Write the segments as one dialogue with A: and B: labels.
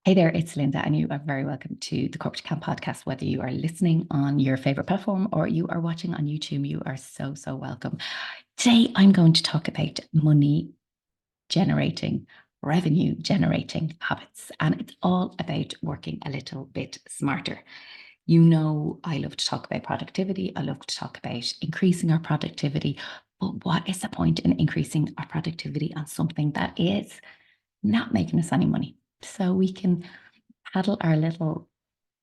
A: Hey there, it's Linda, and you are very welcome to the Corporate Camp podcast. Whether you are listening on your favorite platform or you are watching on YouTube, you are so welcome. Today, I'm going to talk about money generating, revenue generating habits, and it's all about working a little bit smarter. You know, I love to talk about productivity. I love to talk about increasing our productivity. But what is the point in increasing our productivity on something that is not making us any money? So we can paddle our little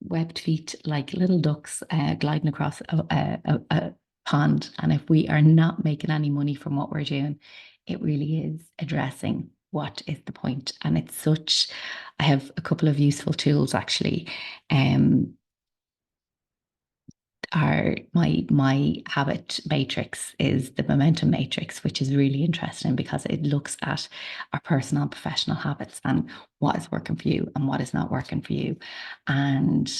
A: webbed feet like little ducks gliding across a pond. And if we are not making any money from what we're doing, it really is addressing what is the point. And it's such, I have a couple of useful tools actually. Our my habit matrix is the momentum matrix, which is really interesting because it looks at our personal and professional habits and what is working for you and what is not working for you. And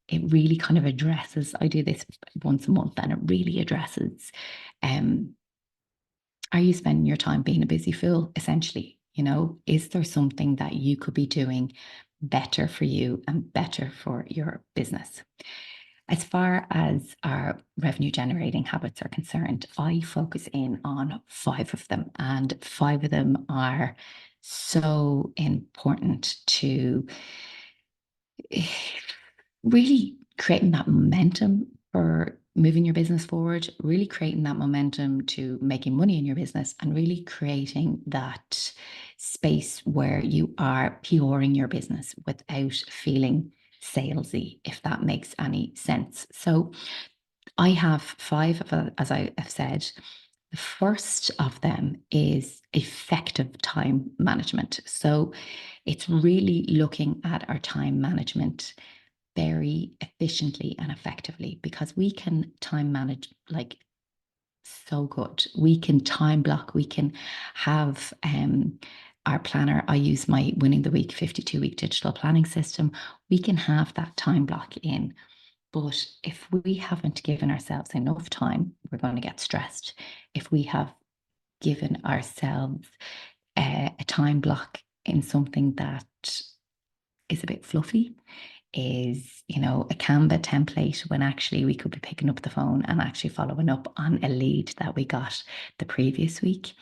A: it really kind of addresses, I do this once a month, and it really addresses are you spending your time being a busy fool, essentially? You know, is there something that you could be doing better for you and better for your business? As far as our revenue generating habits are concerned, I focus in on 5 of them, and 5 of them are so important to really creating that momentum for moving your business forward, really creating that momentum to making money in your business, and really creating that space where you are PRing your business without feeling salesy, if that makes any sense. So I have 5 as I have said. The first of them is effective time management. So it's really looking at our time management very efficiently and effectively, because we can time manage like so good. We can time block, we can have our planner. I use my Winning the Week 52-week digital planning system. We can have that time block in. But if we haven't given ourselves enough time, we're going to get stressed. If we have given ourselves a time block in something that is a bit fluffy, is, you know, a Canva template, when actually we could be picking up the phone and actually following up on a lead that we got the previous week.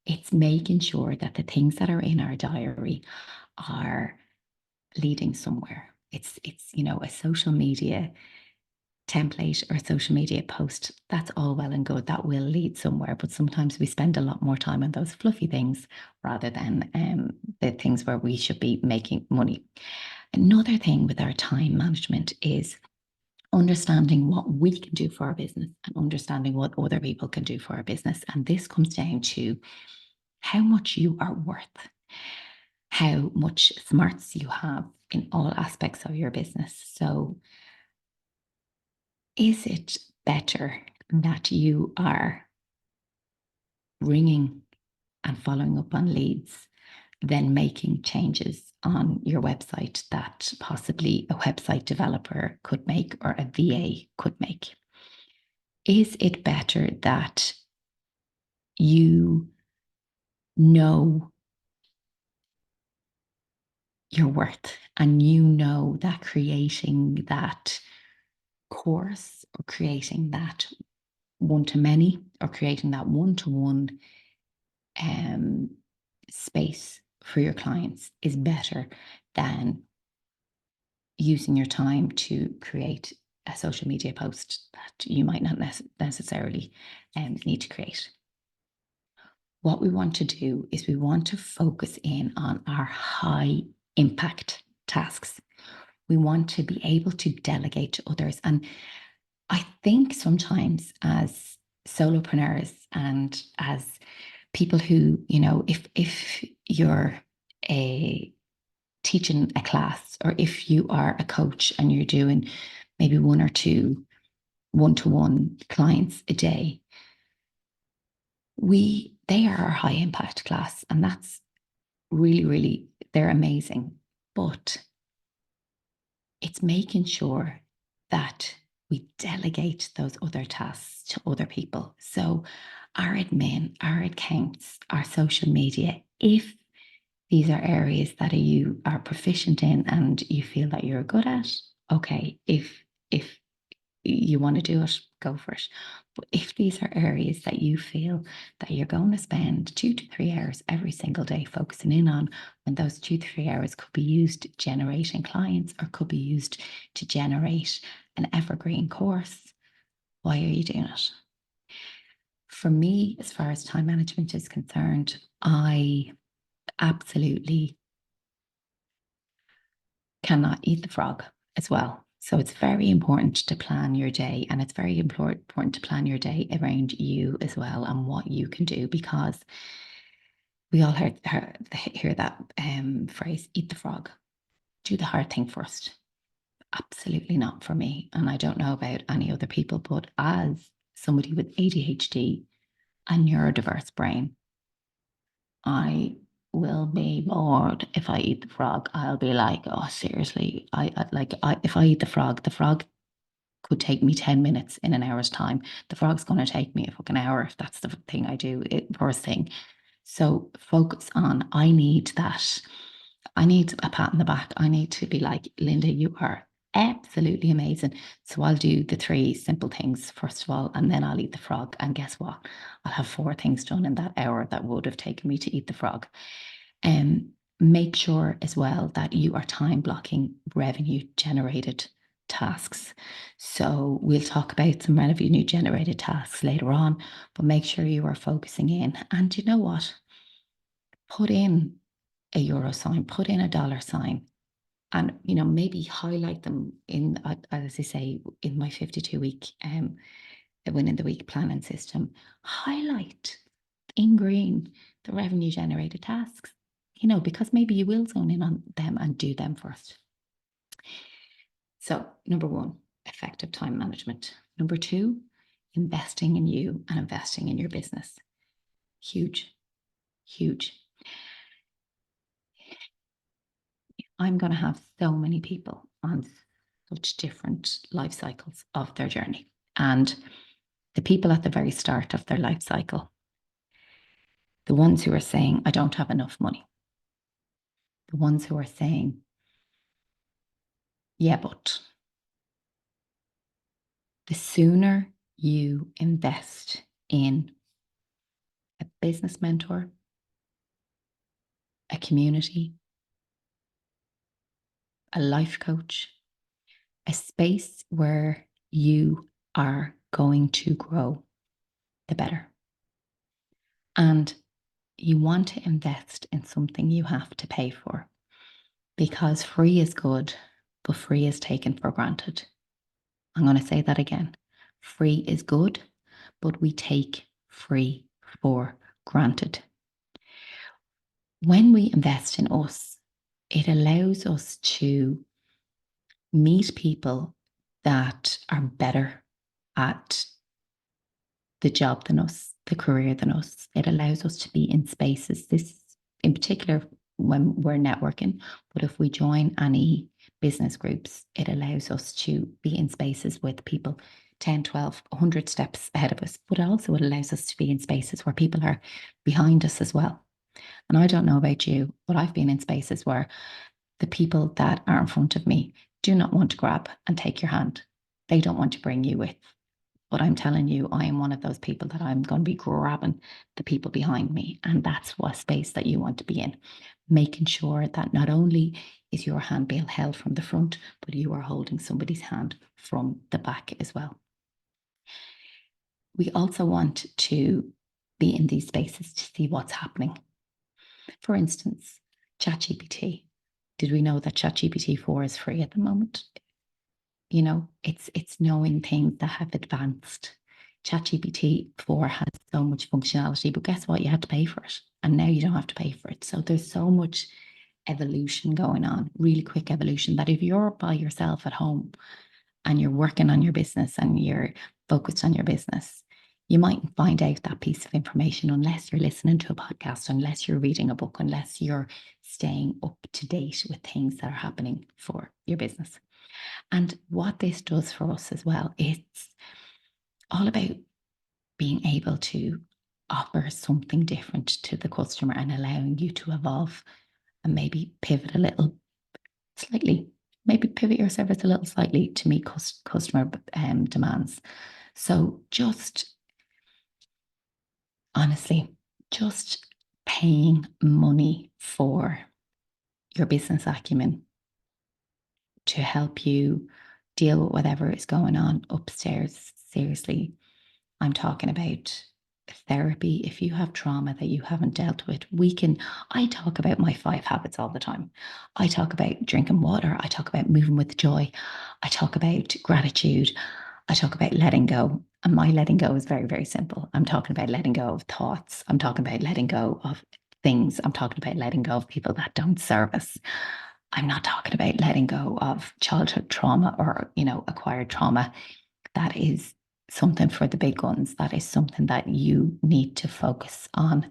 A: It's making sure that the things that are in our diary are leading somewhere. It's you know, a social media template or a social media post, that's all well and good. That will lead somewhere. But sometimes we spend a lot more time on those fluffy things rather than the things where we should be making money. Another thing with our time management is understanding what we can do for our business and understanding what other people can do for our business. And this comes down to how much you are worth, how much smarts you have in all aspects of your business. So is it better that you are ringing and following up on leads than making changes on your website that possibly a website developer could make or a VA could make? Is it better that you know your worth and you know that creating that course or creating that one to many or creating that one to one space for your clients is better than using your time to create a social media post that you might not necessarily need to create? What we want to do is we want to focus in on our high impact tasks. We want to be able to delegate to others. And I think sometimes as solopreneurs and as people who, you know, if you're a teaching a class, or if you are a coach and you're doing maybe 1 or 2 one-to-one clients a day, they are our high impact class, and that's really, they're amazing. But it's making sure that we delegate those other tasks to other people. So our admin, our accounts, our social media, if these are areas that you are proficient in and you feel that you're good at, okay, if you want to do it, go for it. But if these are areas that you feel that you're going to spend 2 to 3 hours every single day focusing in on, when those 2 to 3 hours could be used generating clients or could be used to generate an evergreen course, why are you doing it? For me, as far as time management is concerned, I absolutely cannot eat the frog as well. So it's very important to plan your day, and it's very important to plan your day around you as well and what you can do, because we all hear that phrase, eat the frog, do the hard thing first. Absolutely not for me. And I don't know about any other people, but as somebody with ADHD and neurodiverse brain, I will be bored if I eat the frog. I'll be like, oh, seriously. If I eat the frog could take me 10 minutes in an hour's time. The frog's going to take me a fucking hour if that's the thing I do, first thing. So focus on, I need that. I need a pat on the back. I need to be like, Linda, you are absolutely amazing. So I'll do the 3 simple things first of all, and then I'll eat the frog. And guess what? I'll have 4 things done in that hour that would have taken me to eat the frog. Make sure as well that you are time blocking revenue generated tasks. So we'll talk about some revenue generated tasks later on, but make sure you are focusing in. And you know what? Put in a euro sign, put in a dollar sign, and maybe highlight them in, as I say, in my 52-week win in the week planning system. Highlight in green the revenue generated tasks, because maybe you will zone in on them and do them first. So, number 1, effective time management. Number 2, investing in you and investing in your business. Huge, huge. I'm going to have so many people on such different life cycles of their journey. And the people at the very start of their life cycle, the ones who are saying, I don't have enough money, the ones who are saying, yeah, but the sooner you invest in a business mentor, a community, a life coach, a space where you are going to grow, the better. And you want to invest in something you have to pay for, because free is good, but free is taken for granted. I'm going to say that again. Free is good, but we take free for granted. When we invest in us, it allows us to meet people that are better at the job than us, the career than us. It allows us to be in spaces, this in particular when we're networking, but if we join any business groups, it allows us to be in spaces with people 10, 12, 100 steps ahead of us, but also it allows us to be in spaces where people are behind us as well. And I don't know about you, but I've been in spaces where the people that are in front of me do not want to grab and take your hand. They don't want to bring you with. But I'm telling you, I am one of those people that I'm going to be grabbing the people behind me. And that's what space that you want to be in. Making sure that not only is your hand being held from the front, but you are holding somebody's hand from the back as well. We also want to be in these spaces to see what's happening. For instance, ChatGPT. Did we know that ChatGPT 4 is free at the moment? It's knowing things that have advanced. ChatGPT 4 has so much functionality, but guess what? You had to pay for it. And now you don't have to pay for it. So there's so much evolution going on, really quick evolution, that if you're by yourself at home and you're working on your business and you're focused on your business, you mightn't find out that piece of information unless you're listening to a podcast, unless you're reading a book, unless you're staying up to date with things that are happening for your business. And what this does for us as well, it's all about being able to offer something different to the customer and allowing you to evolve and maybe pivot a little slightly. Maybe pivot your service a little slightly to meet customer demands. So just honestly, just paying money for your business acumen to help you deal with whatever is going on upstairs. Seriously, I'm talking about therapy. If you have trauma that you haven't dealt with, I talk about my 5 habits all the time. I talk about drinking water. I talk about moving with joy. I talk about gratitude. I talk about letting go. And my letting go is very, very simple. I'm talking about letting go of thoughts. I'm talking about letting go of things. I'm talking about letting go of people that don't serve us. I'm not talking about letting go of childhood trauma or, acquired trauma. That is something for the big guns. That is something that you need to focus on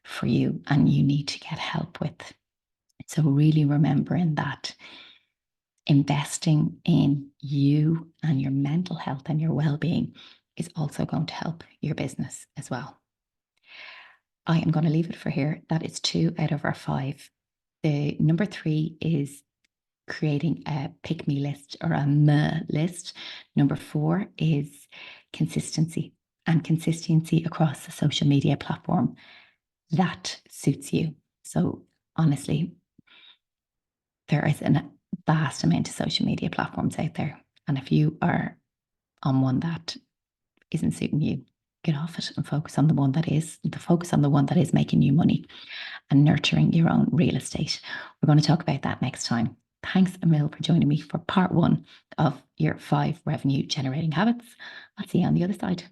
A: for you and you need to get help with. So, really remembering that investing in you and your mental health and your well being is also going to help your business as well. I am going to leave it for here. That is 2 out of our 5. The number 3 is creating a pick me list or a me list. Number 4 is consistency and consistency across the social media platform that suits you. So honestly, there is a vast amount of social media platforms out there. And if you are on one that isn't suiting you, get off it and focus on the one that is, making you money and nurturing your own real estate. We're going to talk about that next time. Thanks, Emil, for joining me for part 1 of your 5 revenue generating habits. I'll see you on the other side.